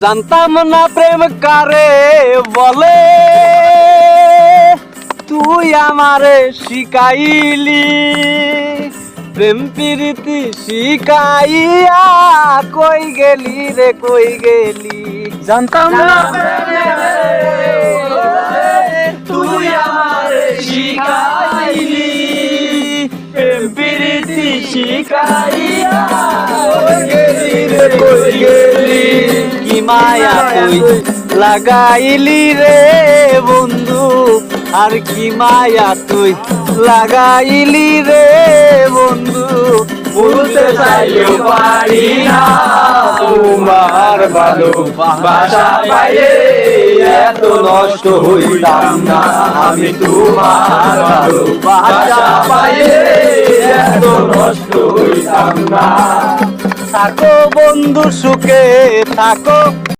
জানতাম না প্রেম কারে বলে, তুই আমারে শিখাইলি। প্রেম প্রীতি শিখাইয়া কই গেলি রে কই গেলি। জানতাম না তুই আমারে শিখাইলি। প্রেম প্রীতি শিখাইয়া কই গেলি রে কই গেলি। কি মায়া তুই লাগাইলি রে বন্ধু, আর কি মায়া তুই লাগাইলি রে বন্ধু। বলতে চাইলেও পারি না তোমার ভালোবাসা পাইলে এত নষ্ট হইতাম না। আমি তোমার ভালোবাসা পাইলে এত নষ্ট হইতাম না। থাকো বন্ধু সুখে থাকো।